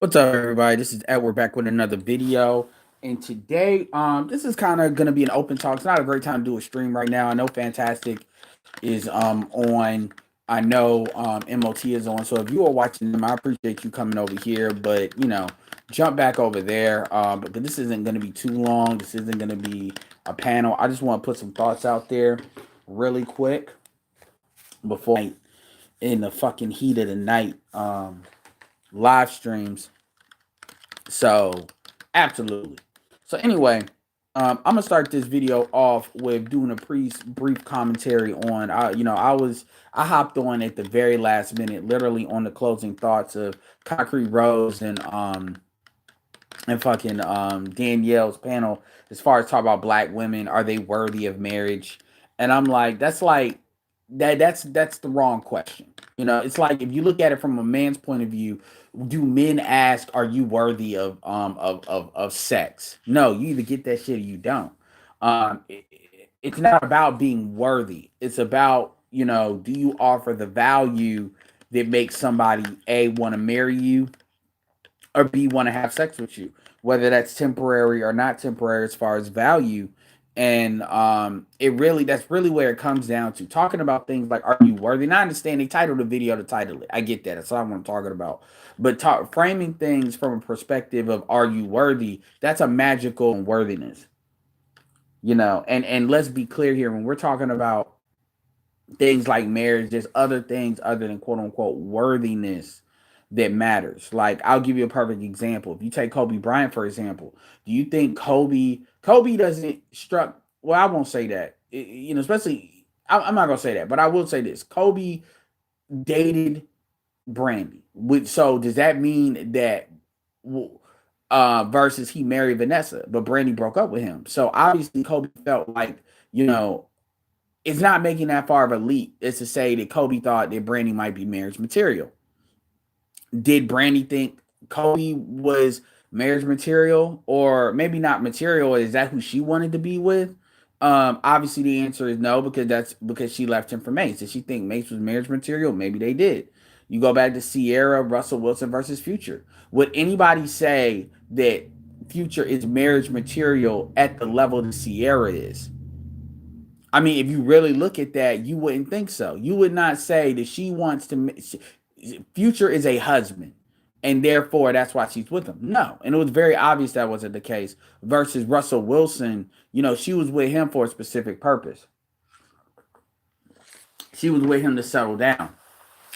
What's up, everybody? This is Edward back with another video. And today, this is kind of gonna be an open talk. It's not a great time to do a stream right now. I know Fantastic is on. I know MOT is on. So if you are watching them, I appreciate you coming over here. But jump back over there. But this isn't gonna be too long. This isn't gonna be a panel. I just want to put some thoughts out there really quick before in the fucking heat of the night live streams. So, absolutely. So, anyway, I'm gonna start this video off with doing a brief commentary on. I hopped on at the very last minute, literally on the closing thoughts of Concrete Rose and fucking Danielle's panel as far as talk about black women, are they worthy of marriage? And I'm like that's the wrong question. It's like if you look at it from a man's point of view, do men ask, are you worthy of sex? No, you either get that shit or you don't. It's not about being worthy. It's about, do you offer the value that makes somebody A want to marry you or B want to have sex with you, whether that's temporary or not temporary as far as value. And that's really where it comes down to talking about things like, are you worthy? And I understand they titled the video to title it. I get that. That's not what I'm talking about. But framing things from a perspective of, are you worthy? That's a magical worthiness, and let's be clear here, when we're talking about things like marriage, there's other things other than quote unquote worthiness that matters. Like, I'll give you a perfect example. If you take Kobe Bryant, for example, do you think Kobe doesn't struck, well, I won't say that. Especially, I'm not gonna say that, but I will say this. Kobe dated Brandy. So does that mean that versus he married Vanessa, but Brandy broke up with him? So obviously Kobe felt like, you know, it's not making that far of a leap. It's to say that Kobe thought that Brandy might be marriage material. Did Brandy think Kobe was marriage material, or maybe not material? Is that who she wanted to be with? Obviously the answer is no, because she left him for Mace. Did she think Mace was marriage material? Maybe they did. You go back to Sierra, Russell Wilson versus Future. Would anybody say that Future is marriage material at the level that Sierra is? I mean, if you really look at that, you wouldn't think so. You would not say that she wants to. Future is a husband, and therefore that's why she's with him. No, and it was very obvious that wasn't the case. Versus Russell Wilson, she was with him for a specific purpose. She was with him to settle down.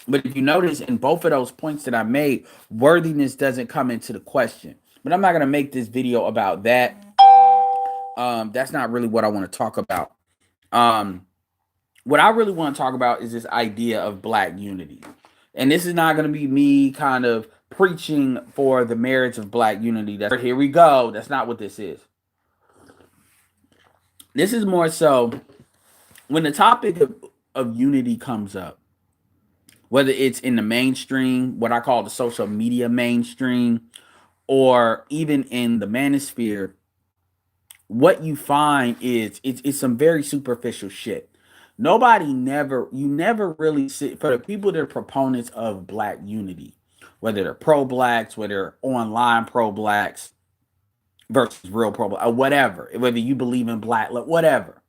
But if you notice in both of those points that I made, worthiness doesn't come into the question. But I'm not gonna make this video about that. That's not really what I want to talk about. Um, what I really want to talk about is this idea of black unity. And this is not going to be me kind of preaching for the merits of black unity. That's here we go. That's not what this is. This is more so when the topic of unity comes up, whether it's in the mainstream, what I call the social media mainstream, or even in the manosphere, what you find is it's some very superficial shit. You never really see, for the people that are proponents of black unity, whether they're pro blacks, whether they're online pro blacks versus real pro black, or whatever, whether you believe in black, whatever.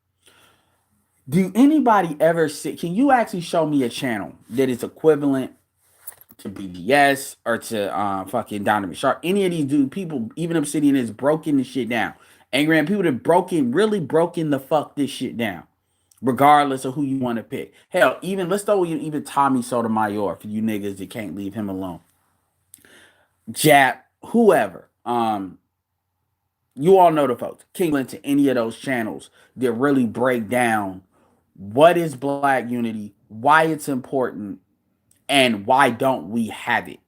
Do anybody ever see, can you actually show me a channel that is equivalent to BBS or to fucking Donovan Sharp? Any of these people, even Obsidian, is broken this shit down. Angry people that really broken the fuck this shit down, regardless of who you want to pick. Hell, even let's throw even Tommy Sotomayor for you niggas that can't leave him alone. Jap, whoever. You all know the folks. King to any of those channels that really break down what is black unity, why it's important, and why don't we have it,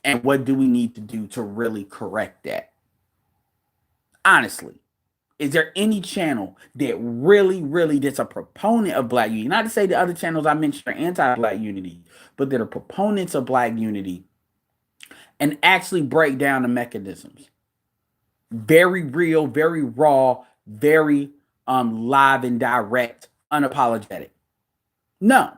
and what do we need to do to really correct that. Honestly, is there any channel that really that's a proponent of black unity? Not to say the other channels I mentioned are anti-black unity, but that are proponents of black unity and actually break down the mechanisms. Very real, very raw, very live and direct, unapologetic. No.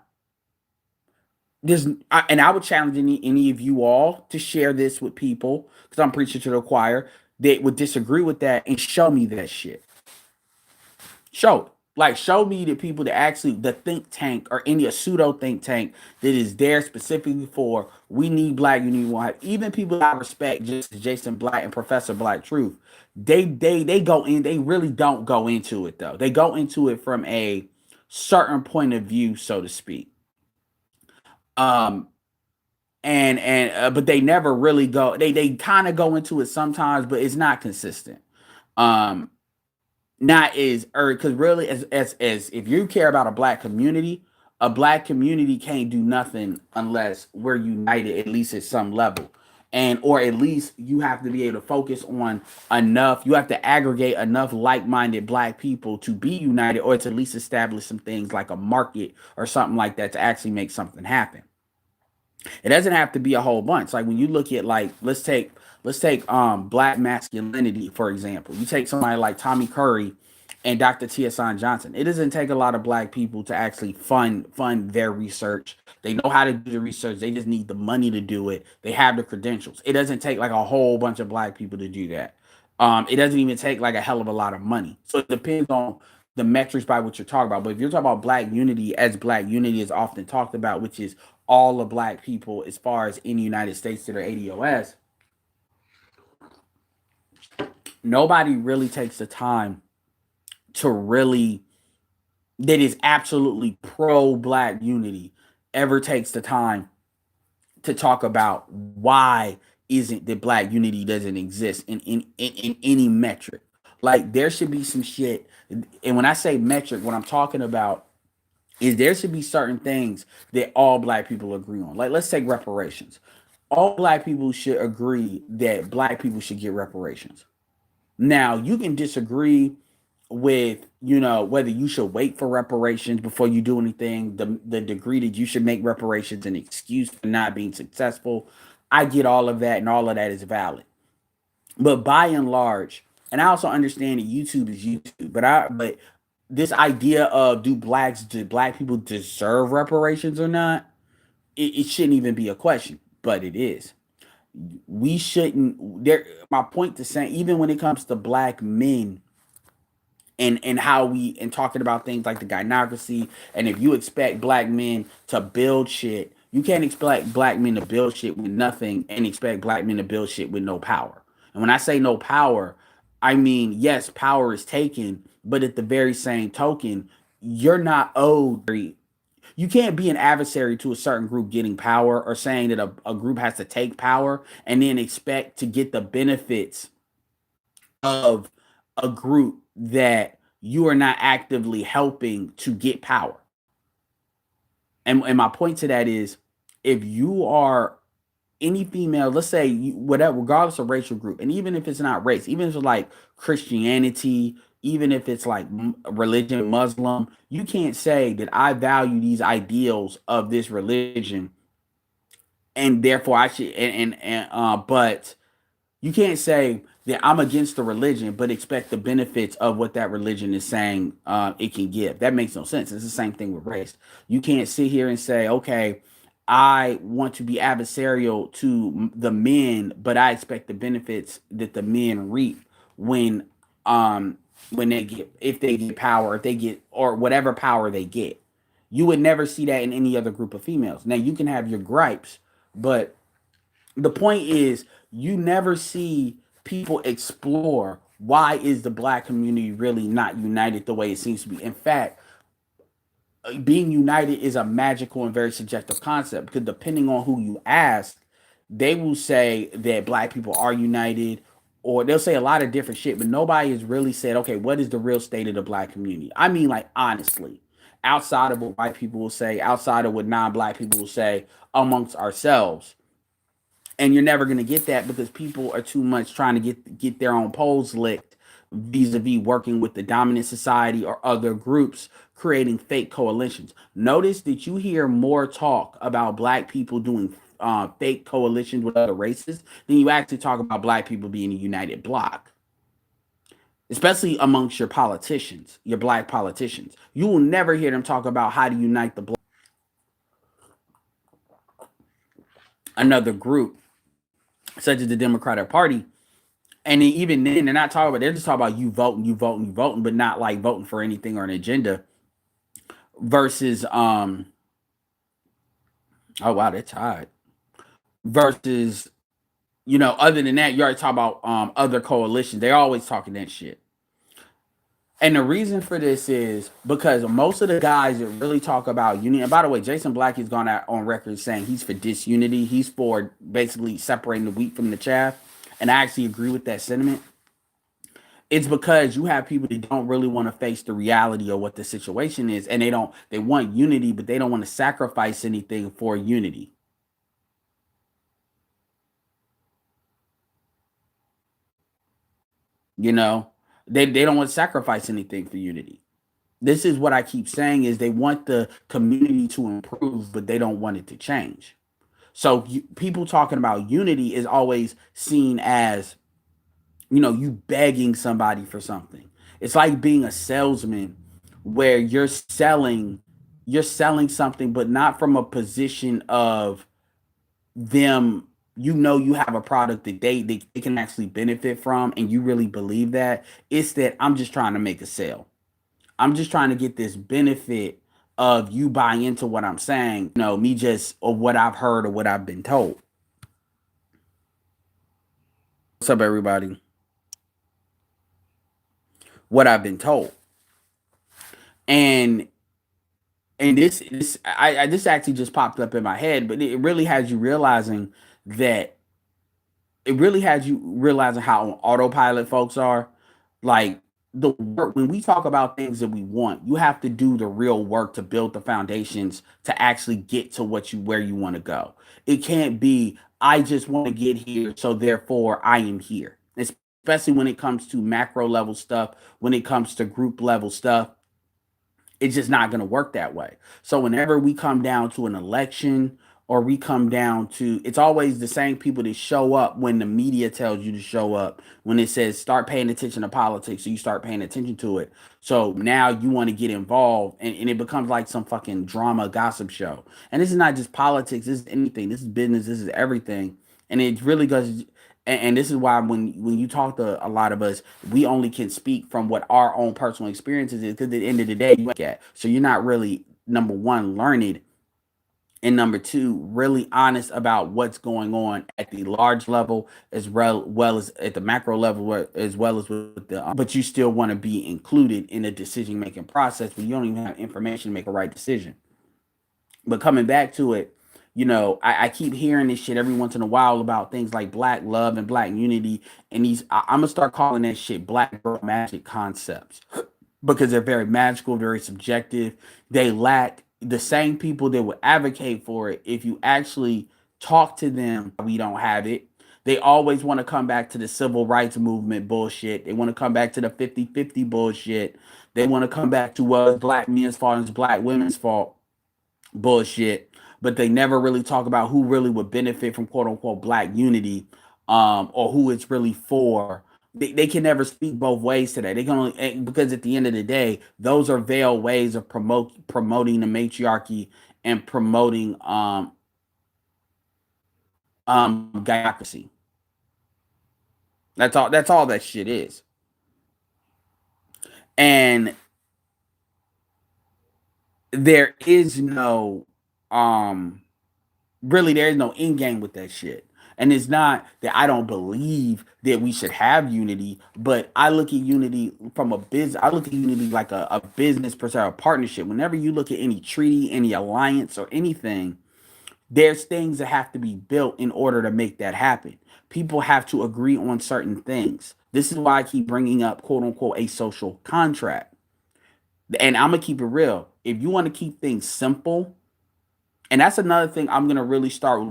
And I would challenge any of you all to share this with people because I'm preaching to the choir that would disagree with that and show me that shit. Show it. Like, show me the people that actually, the think tank or any a pseudo think tank that is there specifically for we need black unity. Even people that I respect, just as Jason Black and Professor Black Truth, they go in. They really don't go into it though. They go into it from a certain point of view, so to speak. Um, and but they never really go. They kind of go into it sometimes, but it's not consistent. Um, not is or because really as if you care about a black community can't do nothing unless we're united at least at some level, and or at least you have to be able to focus on enough, you have to aggregate enough like-minded black people to be united, or to at least establish some things like a market or something like that to actually make something happen. It doesn't have to be a whole bunch. Like when you look at, like, let's take black masculinity for example. You take somebody like Tommy Curry and Dr. Tiesan Johnson. It doesn't take a lot of black people to actually fund their research. They know how to do the research. They just need the money to do it. They have the credentials. It doesn't take like a whole bunch of black people to do that. It doesn't even take like a hell of a lot of money. So it depends on the metrics by what you're talking about. But if you're talking about black unity is often talked about, which is all the black people as far as in the United States that are ADOS, nobody really takes the time to really, that is absolutely pro black unity, ever takes the time to talk about why isn't that black unity doesn't exist in any metric. Like there should be some shit. And when I say metric, what I'm talking about is there should be certain things that all black people agree on. Like let's take reparations. All black people should agree that black people should get reparations. Now you can disagree with, whether you should wait for reparations before you do anything, the degree that you should make reparations an excuse for not being successful. I get all of that, and all of that is valid. But by and large, and I also understand that YouTube is YouTube, but this idea of do black people deserve reparations or not, it shouldn't even be a question, but it is. We shouldn't there My point to say, even when it comes to black men, and how we and talking about things like the gynocracy, and if you expect black men to build shit, you can't expect black men to build shit with nothing and expect black men to build shit with no power. And when I say no power, I mean, yes, power is taken, but at the very same token, you're not owed. You can't be an adversary to a certain group getting power, or saying that a group has to take power and then expect to get the benefits of a group that you are not actively helping to get power. And my point to that is, if you are any female, let's say whatever, regardless of racial group, and even if it's not race, even if it's like Christianity, even if it's like religion, Muslim, you can't say that I value these ideals of this religion, and therefore I should, but you can't say that I'm against the religion, but expect the benefits of what that religion is saying it can give. That makes no sense. It's the same thing with race. You can't sit here and say, okay, I want to be adversarial to the men, but I expect the benefits that the men reap when um when they get, if they get power, if they get, or whatever power they get. You would never see that in any other group of females. Now you can have your gripes, but the point is, you never see people explore why is the black community really not united the way it seems to be. In fact, being united is a magical and very subjective concept, because depending on who you ask, they will say that black people are united, or they'll say a lot of different shit, but nobody has really said, okay, what is the real state of the black community? I mean, like, honestly, outside of what white people will say, outside of what non-black people will say amongst ourselves. And you're never going to get that, because people are too much trying to get their own polls licked, vis-a-vis working with the dominant society or other groups creating fake coalitions. Notice that you hear more talk about black people doing fake coalitions with other races than you actually talk about black people being a united bloc, especially amongst your politicians, your black politicians. You will never hear them talk about how to unite the black. another group, such as the Democratic Party. And even then, they're not talking about, they're just talking about you voting, you voting, you voting, but not like voting for anything or an agenda versus, oh wow, that's hot. Versus, other than that, you already talk about other coalitions. They're always talking that shit. And the reason for this is because most of the guys that really talk about unity, and by the way, Jason Black has gone out on record saying he's for disunity. He's for basically separating the wheat from the chaff. And I actually agree with that sentiment. It's because you have people that don't really want to face the reality of what the situation is. And they want unity, but they don't want to sacrifice anything for unity. You know, they don't want to sacrifice anything for unity. This is what I keep saying is they want the community to improve, but they don't want it to change. So people talking about unity is always seen as, you begging somebody for something. It's like being a salesman where you're selling something, but not from a position of them. You have a product that they can actually benefit from, and you really believe that. It's that I'm just trying to make a sale. I'm just trying to get this benefit of you buying into what I'm saying, me just or what I've heard or what I've been told. What's up, everybody? What I've been told. And this actually just popped up in my head, but that it really has you realizing how on autopilot folks are. Like the work when we talk about things that we want, you have to do the real work to build the foundations to actually get to where you want to go. It can't be I just want to get here, so therefore I am here. Especially when it comes to macro level stuff, when it comes to group level stuff, it's just not going to work that way. So whenever we come down to an election or we come down to, it's always the same people that show up when the media tells you to show up, when it says start paying attention to politics, so you start paying attention to it. So now you want to get involved, and it becomes like some fucking drama gossip show. And this is not just politics, this is anything, this is business, this is everything. And it really goes, and this is why when you talk to a lot of us, we only can speak from what our own personal experiences is, because at the end of the day, so you're not really, number one, learned, and number two, really honest about what's going on at the large level well as at the macro level, as well as with the, but you still want to be included in the decision making process, but you don't even have information to make a right decision. But coming back to it, I keep hearing this shit every once in a while about things like black love and black unity, and I'm gonna start calling that shit black girl magic concepts because they're very magical, very subjective. They lack the same people that would advocate for it. If you actually talk to them, we don't have it. They always want to come back to the civil rights movement bullshit. They want to come back to the 50-50 bullshit. They want to come back to, well, it's black men's fault and it's black women's fault bullshit, but they never really talk about who really would benefit from quote unquote black unity, or who it's really for. They can never speak both ways to that. They can only, because at the end of the day, those are veiled ways of promoting the matriarchy and promoting guyocracy. That's all that shit is. And there is no really, there is no end game with that shit. And it's not that I don't believe that we should have unity, but I look at unity from a business. I look at unity like a business per se, a partnership. Whenever you look at any treaty, any alliance, or anything, there's things that have to be built in order to make that happen. People have to agree on certain things. This is why I keep bringing up quote unquote a social contract. And I'm gonna keep it real. If you want to keep things simple, and that's another thing I'm gonna really start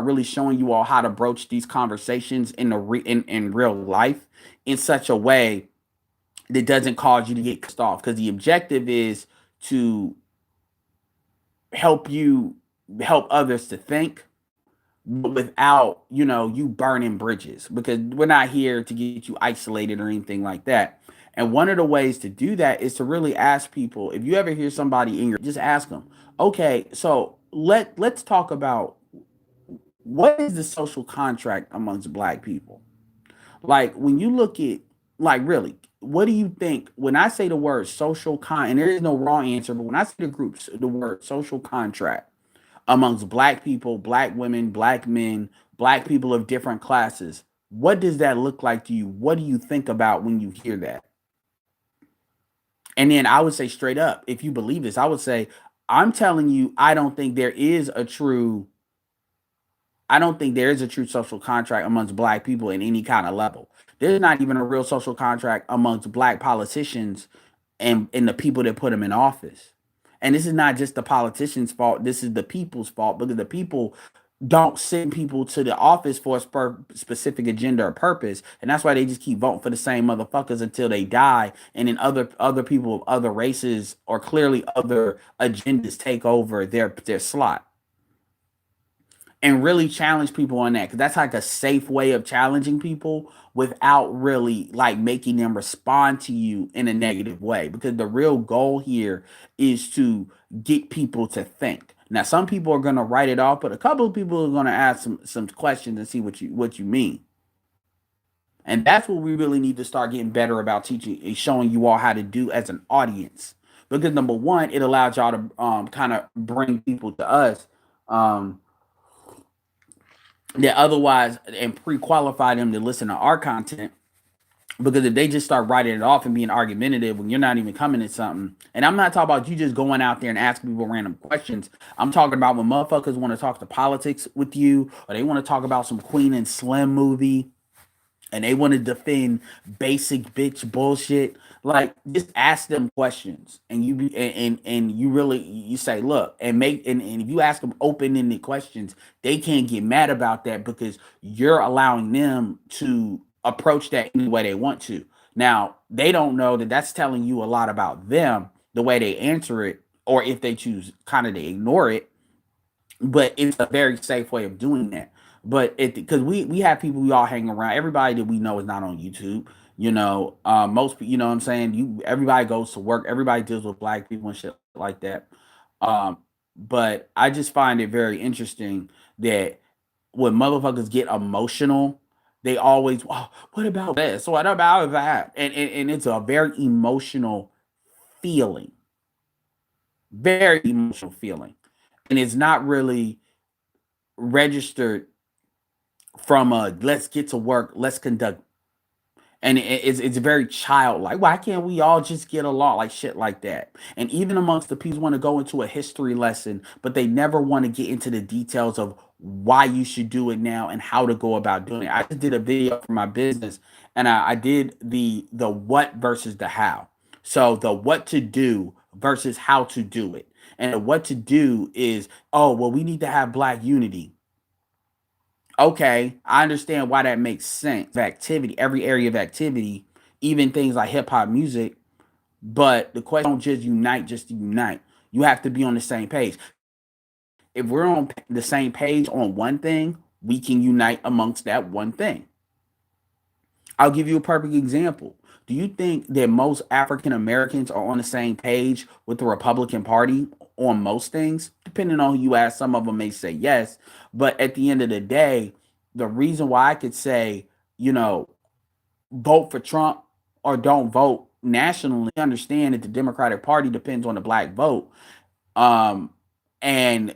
really showing you all how to broach these conversations in real life in such a way that doesn't cause you to get pissed off. Because the objective is to help you help others to think, but without you burning bridges. Because we're not here to get you isolated or anything like that. And one of the ways to do that is to really ask people. If you ever hear somebody just ask them, okay, so let's talk about what is the social contract amongst black people? Like when you look at, like, really, what do you think when I say the word and there is no wrong answer, but when I say the word social contract amongst black people, black women, black men, black people of different classes, what does that look like to you? What do you think about when you hear that? And then I would say straight up, if you believe this, I would say, I'm telling you, I don't think there is a true social contract amongst black people in any kind of level. There's not even a real social contract amongst black politicians and the people that put them in office. And this is not just the politicians' fault. This is the people's fault because the people don't send people to the office for a specific agenda or purpose, and that's why they just keep voting for the same motherfuckers until they die, and then other people of other races or clearly other agendas take over their slot and really challenge people on that because that's like a safe way of challenging people without really like making them respond to you in a negative way because the real goal here is to get people to think. Now some people are going to write it off, but a couple of people are going to ask some questions and see what you mean. And that's what we really need to start getting better about teaching and showing you all how to do as an audience, because number one, it allows y'all to kind of bring people to us um that otherwise and pre-qualify them to listen to our content. Because if they just start writing it off and being argumentative when you're not even coming at something, and I'm not talking about you just going out there and asking people random questions. I'm talking about when motherfuckers want to talk to politics with you, or they want to talk about some Queen and Slim movie, and they want to defend basic bitch bullshit. Like, just ask them questions, and and you really you say, look, and if you ask them open-ended questions, they can't get mad about that because you're allowing them to approach that any way they want to. Now they don't know that that's telling you a lot about them, the way they answer it, or if they choose kind of to ignore it, but it's a very safe way of doing that. But it because we have people we all hang around. Everybody that we know is not on YouTube. Most you know what I'm saying. Everybody goes to work. Everybody deals with black people and shit like that. Um, but I just find it very interesting that when motherfuckers get emotional, they always, oh, what about this? What about that? And it's a very emotional feeling, very emotional feeling, and it's not really registered from a let's get to work, let's conduct, and it's very childlike. Why can't we all just get along, like shit like that? And even amongst the people want to go into a history lesson, but they never want to get into the details of why you should do it now and how to go about doing it. I just did a video for my business, and I did the what versus the how. So the what to do versus how to do it, and the what to do is, oh well, we need to have black unity. Okay, I understand why that makes sense. Activity, every area of activity, even things like hip hop music. But the question, don't just unite just to unite. You have to be on the same page. If we're on the same page on one thing, we can unite amongst that one thing. I'll give you a perfect example. Do you think that most African Americans are on the same page with the Republican Party on most things? Depending on who you ask, some of them may say yes. But at the end of the day, the reason why I could say, you know, vote for Trump or don't vote nationally, understand that the Democratic Party depends on the black vote. Um, and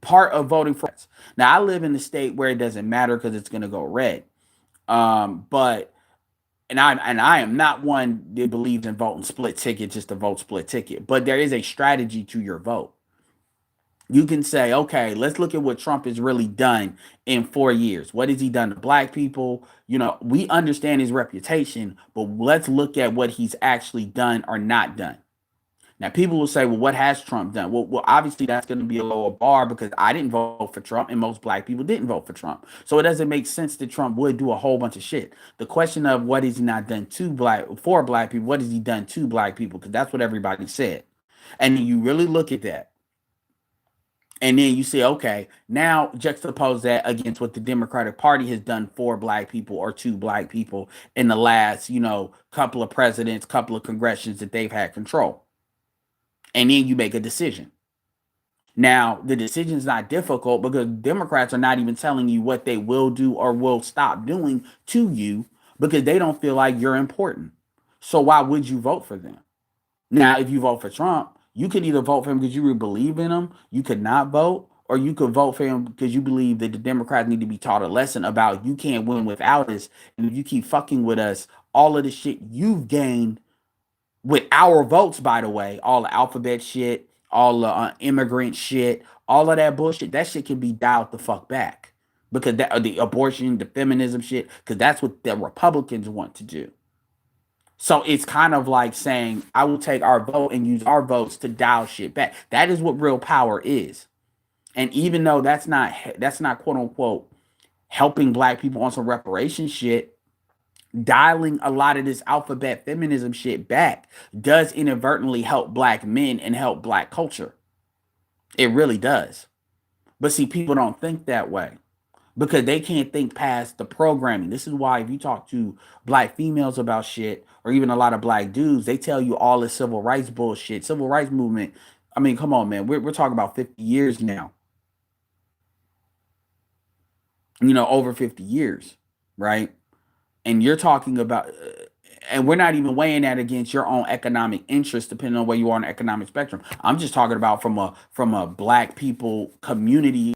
part of voting for, now I live in a state where it doesn't matter because it's going to go red. But I am not one that believes in voting split ticket just to vote split ticket, but there is a strategy to your vote. You can say, okay, let's look at what Trump has really done in 4 years. What has he done to black people? You know, we understand his reputation, but let's look at what he's actually done or not done. Now, people will say, well, what has Trump done? Well, obviously, that's going to be a lower bar because I didn't vote for Trump and most black people didn't vote for Trump. So it doesn't make sense that Trump would do a whole bunch of shit. The question of what has he not done for black people, what has he done to black people? Because that's what everybody said. And you really look at that. And then you say, okay, now juxtapose that against what the Democratic Party has done for black people or to black people in the last, couple of presidents, couple of congressions that they've had control. And then you make a decision. Now, the decision is not difficult because Democrats are not even telling you what they will do or will stop doing to you because they don't feel like you're important. So why would you vote for them? Now, if you vote for Trump, you could either vote for him because you really believe in him, you could not vote, or you could vote for him because you believe that the Democrats need to be taught a lesson about you can't win without us. And if you keep fucking with us, all of the shit you've gained with our votes, by the way, all the alphabet shit, all the immigrant shit, all of that bullshit, that shit can be dialed the fuck back because that the abortion, the feminism shit, because that's what the Republicans want to do. So it's kind of like saying, I will take our vote and use our votes to dial shit back. That is what real power is. And even though that's not quote unquote helping black people on some reparation shit, dialing a lot of this alphabet feminism shit back does inadvertently help black men and help black culture. It really does. But see, people don't think that way because they can't think past the programming. This is why if you talk to black females about shit or even a lot of black dudes, they tell you all this civil rights bullshit. Civil rights movement. I mean, come on, man. We're talking about 50 years now. Over 50 years, right? And you're talking about, and we're not even weighing that against your own economic interest, depending on where you are on the economic spectrum. I'm just talking about from a black people community.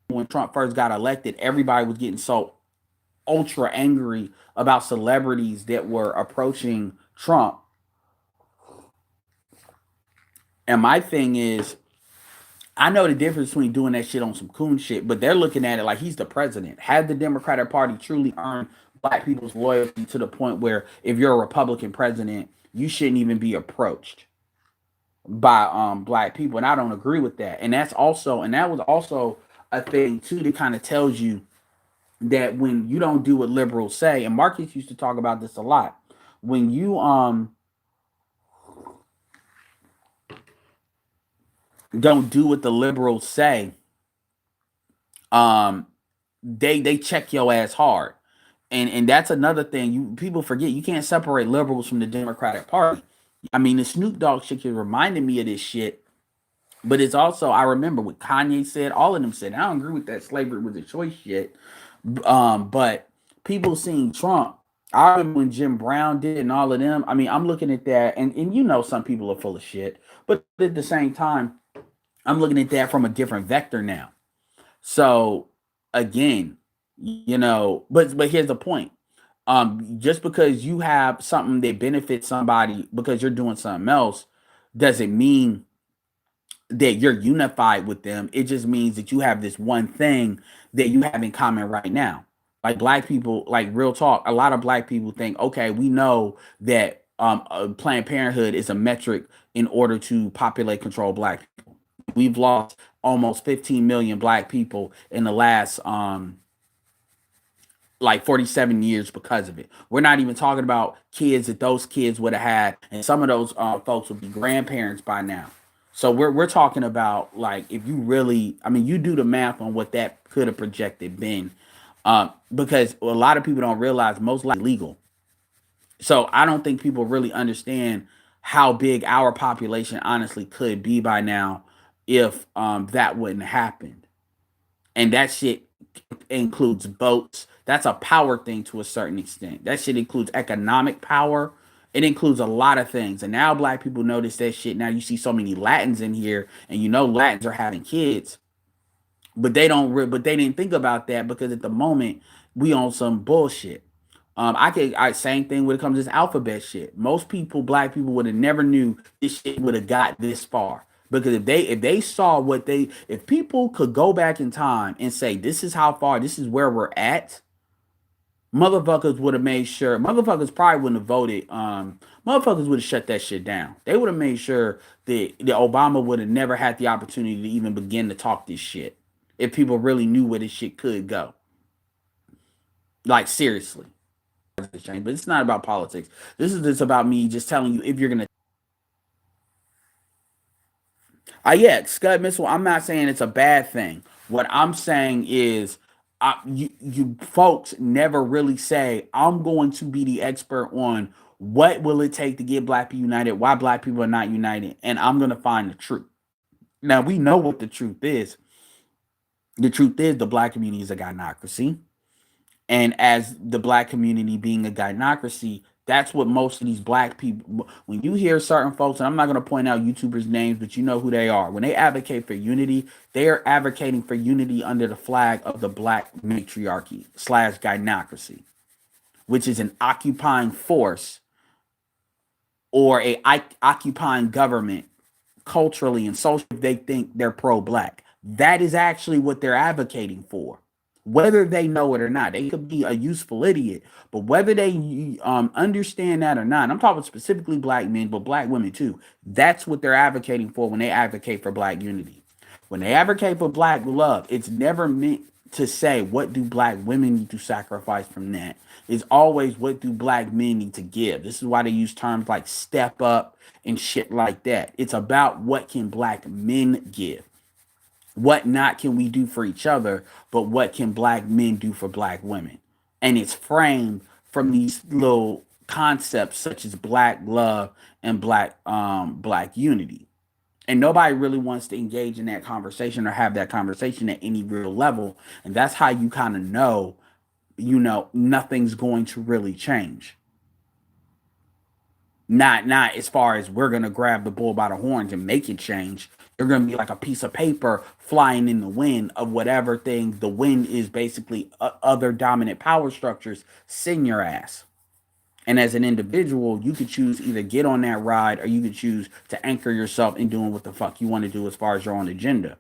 When Trump first got elected, everybody was getting so ultra angry about celebrities that were approaching Trump. And my thing is, I know the difference between doing that shit on some coon shit, but they're looking at it like he's the president. Had the Democratic Party truly earned black people's loyalty to the point where if you're a Republican president, you shouldn't even be approached by black people. And I don't agree with that. And that was also a thing too that kind of tells you that when you don't do what liberals say, and Marcus used to talk about this a lot, when you don't do what the liberals say, they check your ass hard. And that's another thing people forget. You can't separate liberals from the Democratic Party. I mean, the Snoop Dogg shit reminded me of this shit, but it's also, I remember what Kanye said, all of them said. I don't agree with that slavery was a choice shit. But people seeing Trump, I remember when Jim Brown did and all of them. I mean, I'm looking at that, and some people are full of shit, but at the same time, I'm looking at that from a different vector now. So again, but here's the point. Just because you have something that benefits somebody because you're doing something else doesn't mean that you're unified with them. It just means that you have this one thing that you have in common right now. Like black people, like real talk, a lot of black people think, okay, we know that Planned Parenthood is a metric in order to populate control black people. We've lost almost 15 million black people in the last like 47 years because of it. We're not even talking about kids that those kids would have had, and some of those folks would be grandparents by now. So we're talking about, like, if you really, I mean, you do the math on what that could have projected been, because a lot of people don't realize most likely legal. So I don't think people really understand how big our population honestly could be by now if that wouldn't happen. And that shit includes votes. That's a power thing to a certain extent. That shit includes economic power. It includes a lot of things. And now black people notice that shit. Now you see so many Latins in here, and Latins are having kids, but but they didn't think about that because at the moment we on some bullshit. Same thing when it comes to this alphabet shit. Most people, black people, would have never knew this shit would have got this far. Because if they saw if people could go back in time and say, this is how far, this is where we're at, motherfuckers would have made sure, motherfuckers probably wouldn't have voted, motherfuckers would have shut that shit down. They would have made sure that Obama would have never had the opportunity to even begin to talk this shit if people really knew where this shit could go. Like, seriously. But it's not about politics. This is just about me just telling you if you're gonna. Yeah, Scud missile. I'm not saying it's a bad thing. What I'm saying is, you folks never really say, I'm going to be the expert on what will it take to get black people united, why black people are not united, and I'm gonna find the truth. Now we know what the truth is. The truth is the black community is a gynocracy. And as the black community being a gynocracy, that's what most of these black people, when you hear certain folks, and I'm not going to point out YouTubers' names, but you know who they are. When they advocate for unity, they are advocating for unity under the flag of the black matriarchy slash gynocracy, which is an occupying force or a occupying government culturally and socially. They think they're pro-black. That is actually what they're advocating for, whether they know it or not. They could be a useful idiot, but whether they understand that or not, I'm talking specifically black men, but black women too. That's what they're advocating for when they advocate for black unity. When they advocate for black love, it's never meant to say what do black women need to sacrifice from that. It's always what do black men need to give. This is why they use terms like step up and shit like that. It's about what can black men give. What not can we do for each other, but what can black men do for black women? And it's framed from these little concepts such as black love and black unity. And nobody really wants to engage in that conversation or have that conversation at any real level. And that's how you kind of know, nothing's going to really change. Not as far as we're gonna grab the bull by the horns and make it change. You're gonna be like a piece of paper flying in the wind of whatever thing the wind is basically other dominant power structures send your ass. And as an individual, you could choose either get on that ride or you could choose to anchor yourself in doing what the fuck you want to do as far as your own agenda.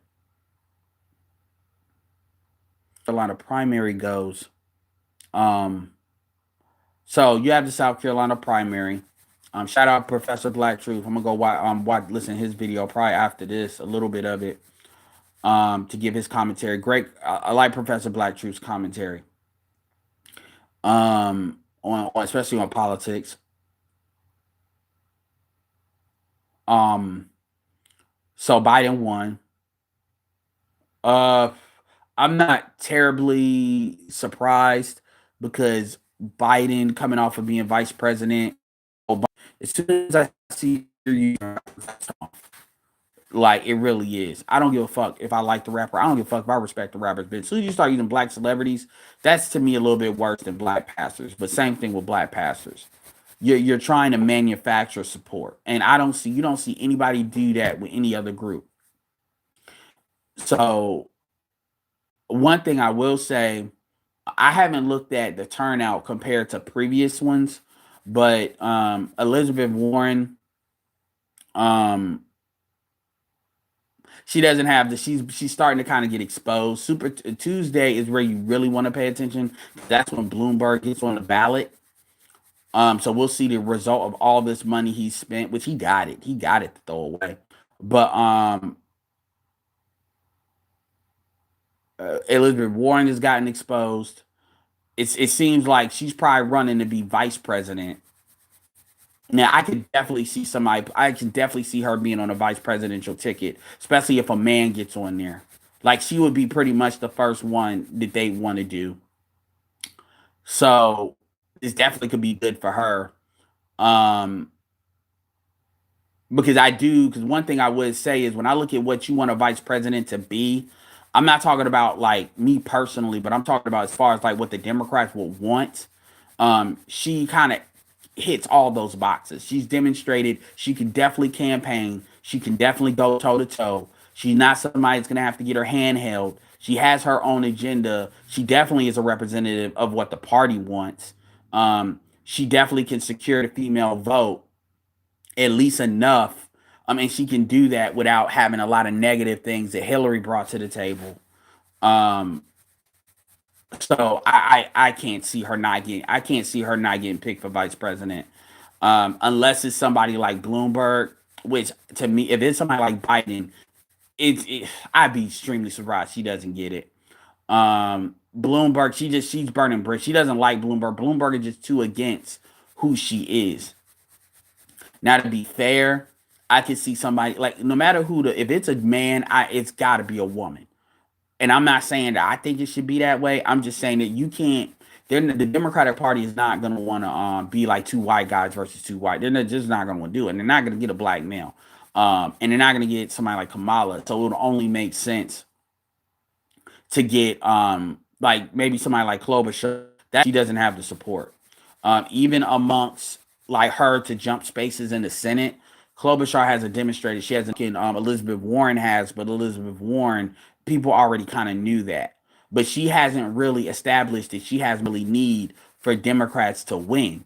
A lot of primary goes. So you have the South Carolina primary. Shout out Professor Black Truth. I'm gonna go listen to his video probably after this, a little bit of it, to give his commentary. Great, I like Professor Black Truth's commentary. On especially on politics. So Biden won. I'm not terribly surprised because Biden coming off of being vice president, as soon as I see you, like it really is. I don't give a fuck if I like the rapper. I don't give a fuck if I respect the rappers. But as soon as you start using black celebrities, that's to me a little bit worse than black pastors. But same thing with black pastors. You're trying to manufacture support, and you don't see anybody do that with any other group. So one thing I will say, I haven't looked at the turnout compared to previous ones, but Elizabeth Warren, she doesn't have she's starting to kind of get exposed. Super Tuesday is where you really want to pay attention. That's when Bloomberg gets on the ballot. So we'll see the result of all this money he spent, which he got it. He got it to throw away. But Elizabeth Warren has gotten exposed. It seems like she's probably running to be vice president. Now I can definitely see her being on a vice presidential ticket, especially if a man gets on there. Like she would be pretty much the first one that they want to do. So this definitely could be good for her. Because one thing I would say is when I look at what you want a vice president to be, I'm not talking about like me personally, but I'm talking about as far as like what the Democrats will want. She kind of hits all those boxes. She's demonstrated she can definitely campaign. She can definitely go toe to toe. She's not somebody that's gonna have to get her hand held. She has her own agenda. She definitely is a representative of what the party wants. She definitely can secure the female vote at least enough. I mean, she can do that without having a lot of negative things that Hillary brought to the table. So I can't see her not getting picked for vice president, unless it's somebody like Bloomberg. Which to me, if it's somebody like Biden, I'd be extremely surprised she doesn't get it. Bloomberg, she's burning bricks. She doesn't like Bloomberg. Bloomberg is just too against who she is. Now, to be fair, I can see somebody like no matter if it's a man, it's got to be a woman. And I'm not saying that I think it should be that way. I'm just saying that you can't. The Democratic Party is not going to want to be like two white guys versus two white. They're just not going to do it. And they're not going to get a black male. And they're not going to get somebody like Kamala. So it would only make sense to get like maybe somebody like Klobuchar, that she doesn't have the support. Even amongst like her to jump spaces in the Senate, Klobuchar hasn't demonstrated. She hasn't. Elizabeth Warren has, but Elizabeth Warren, people already kind of knew that, but she hasn't really established that she has really need for Democrats to win.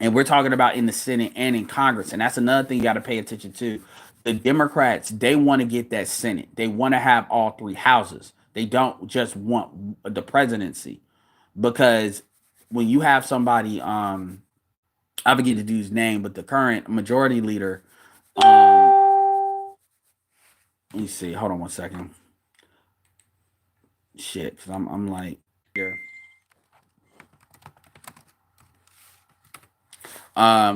And we're talking about in the Senate and in Congress. And that's another thing you got to pay attention to. The Democrats, they want to get that Senate. They want to have all three houses. They don't just want the presidency. Because when you have somebody, I forget the dude's name, but the current majority leader, let me see. Hold on one second. Shit, because I'm like, here.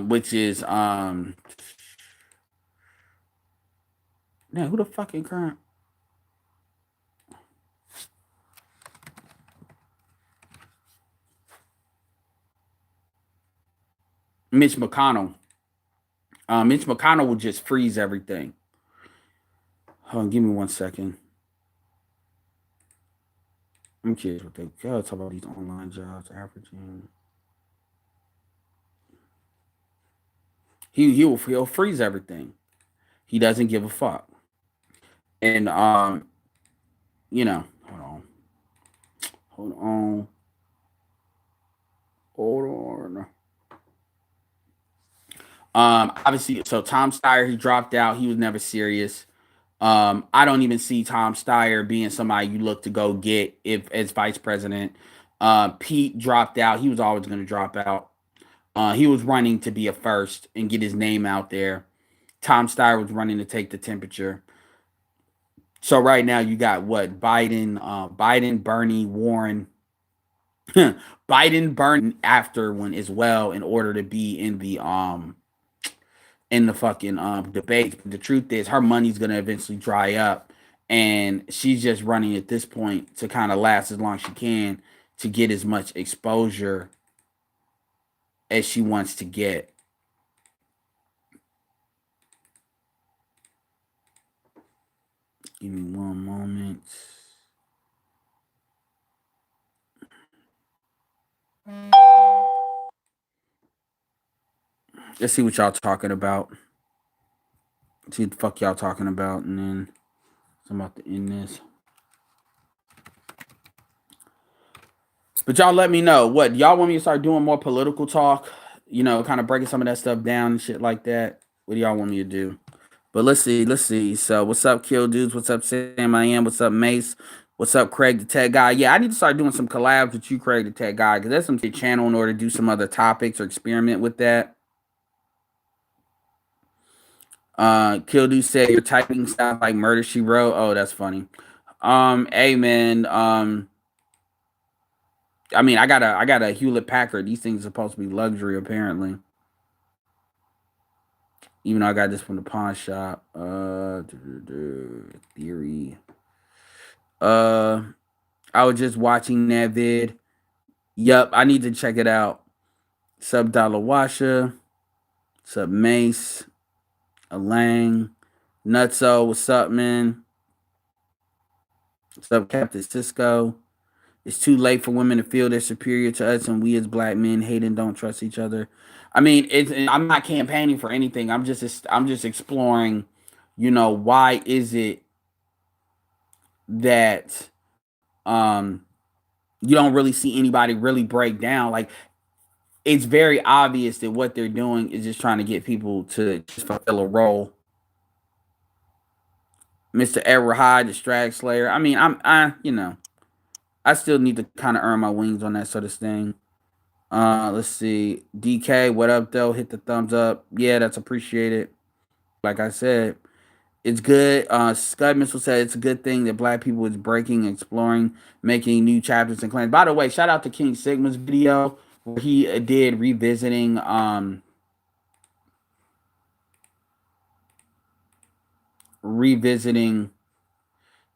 Which is man, who the fucking current? Mitch McConnell. Mitch McConnell will just freeze everything. Hold on, give me 1 second. I'm curious what they talk about these online jobs averaging. He'll freeze everything. He doesn't give a fuck. And you know, hold on. Obviously, so Tom Steyer, he dropped out. He was never serious. I don't even see Tom Steyer being somebody you look to go get if as vice president. Pete dropped out. He was always going to drop out. He was running to be a first and get his name out there. Tom Steyer was running to take the temperature. So right now you got what? Biden, Bernie, Warren, Biden, Bernie after one as well in order to be in the fucking debate. The truth is her money's gonna eventually dry up, and she's just running at this point to kind of last as long as she can to get as much exposure as she wants to get. Give me one moment. Let's see what y'all talking about. See what the fuck y'all talking about, and then I'm about to end this. But y'all let me know. What y'all want me to start doing more political talk? You know, kind of breaking some of that stuff down and shit like that. What do y'all want me to do? But let's see. So what's up, Kill Dudes? What's up, Sam I Am? What's up, Mace? What's up, Craig the Tech Guy? Yeah, I need to start doing some collabs with you, Craig the Tech Guy, because there's some channel in order to do some other topics or experiment with that. Kill Dude said your typing sounds like Murder She Wrote. Oh, that's funny. Hey man, I mean, I got a Hewlett Packard. These things are supposed to be luxury, apparently. Even though I got this from the pawn shop. Theory. I was just watching that vid. Yup, I need to check it out. Sub Dalawasha. Sub Mace. Alang. Nutso, what's up, man? What's up, Captain Cisco? It's too late for women to feel they're superior to us, and we as black men hate and don't trust each other. I mean, I'm not campaigning for anything. I'm just exploring, you know, why is it that you don't really see anybody really break down? Like, it's very obvious that what they're doing is just trying to get people to just fulfill a role. Mr. Edward Hyde, the Strag Slayer. I mean, I still need to kind of earn my wings on that sort of thing. Let's see. DK, what up though? Hit the thumbs up. Yeah, that's appreciated. Like I said, it's good. Scud Missile said it's a good thing that black people is breaking, exploring, making new chapters and clans. By the way, shout out to King Sigma's video where he did revisiting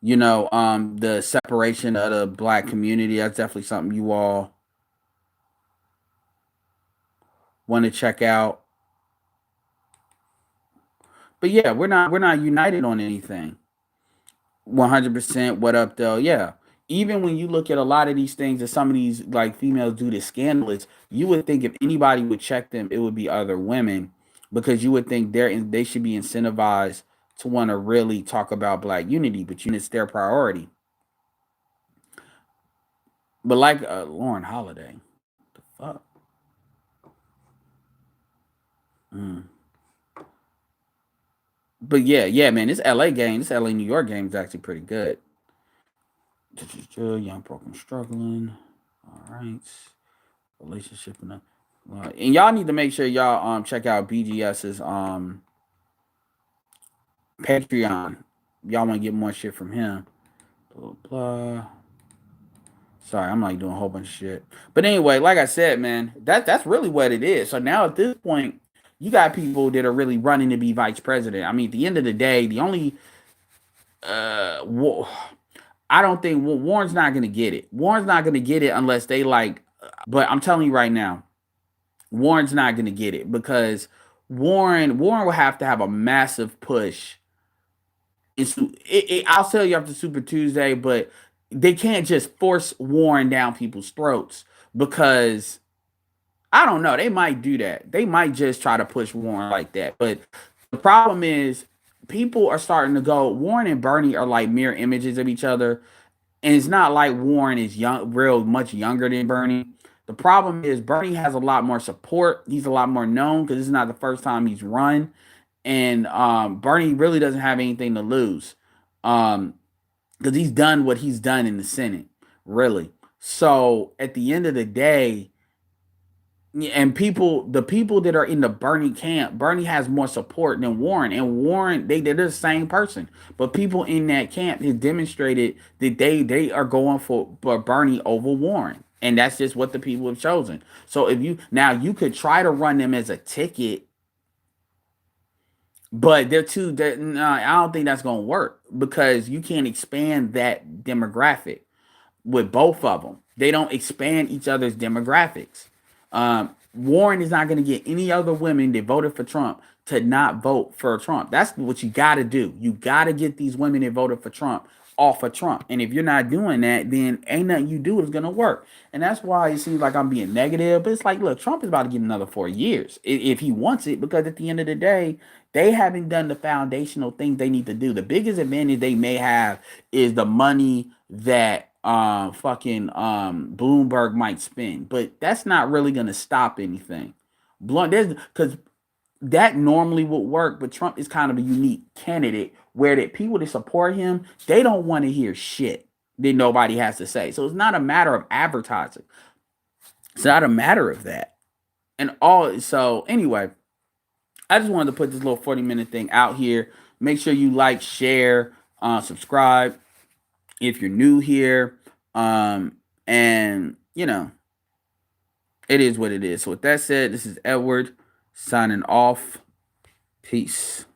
you know, the separation of the black community. That's definitely something you all want to check out. But yeah, we're not united on anything. 100%. What up, though? Yeah. Even when you look at a lot of these things that some of these like females do that's scandalous, you would think if anybody would check them, it would be other women, because you would think they should be incentivized to want to really talk about black unity, but it's their priority. But like Lauren Holiday, the fuck. Mm. But yeah, man, this LA game, this LA New York game is actually pretty good. Young broken struggling. All right. Relationship and y'all need to make sure y'all check out BGS's Patreon. Y'all want to get more shit from him. Blah, blah. Sorry, I'm like doing a whole bunch of shit. But anyway, like I said, man, that's really what it is. So now at this point, you got people that are really running to be vice president. I mean, at the end of the day, the only I don't think Warren's not gonna get it. Warren's not gonna get it unless they like. But I'm telling you right now, Warren's not going to get it because Warren will have to have a massive push. I'll tell you after Super Tuesday, but they can't just force Warren down people's throats because I don't know. They might do that. They might just try to push Warren like that. But the problem is people are starting to go. Warren and Bernie are like mirror images of each other. And it's not like Warren is real much younger than Bernie. The problem is Bernie has a lot more support. He's a lot more known because this is not the first time he's run, and Bernie really doesn't have anything to lose, because he's done what he's done in the Senate, really. So at the end of the day, and the people that are in the Bernie camp, Bernie has more support than Warren, and Warren they're the same person. But people in that camp have demonstrated that they are going for Bernie over Warren, and that's just what the people have chosen. So if you could try to run them as a ticket, but I don't think that's gonna work because you can't expand that demographic with both of them. They don't expand each other's demographics. Warren is not going to get any other women that voted for Trump to not vote for Trump. That's what you got to do. You got to get these women that voted for Trump off of Trump. And if you're not doing that, then ain't nothing you do is going to work. And that's why it seems like I'm being negative. But it's like, look, Trump is about to get another 4 years if he wants it, because at the end of the day, they haven't done the foundational things they need to do. The biggest advantage they may have is the money that fucking Bloomberg might spend, but that's not really gonna stop anything. There's because that normally would work, but Trump is kind of a unique candidate where that people that support him, they don't want to hear shit that nobody has to say. So it's not a matter of advertising. It's not a matter of that. And all so anyway, I just wanted to put this little 40-minute thing out here. Make sure you like, share, subscribe if you're new here. And it is what it is. So with that said, this is Edward signing off. Peace.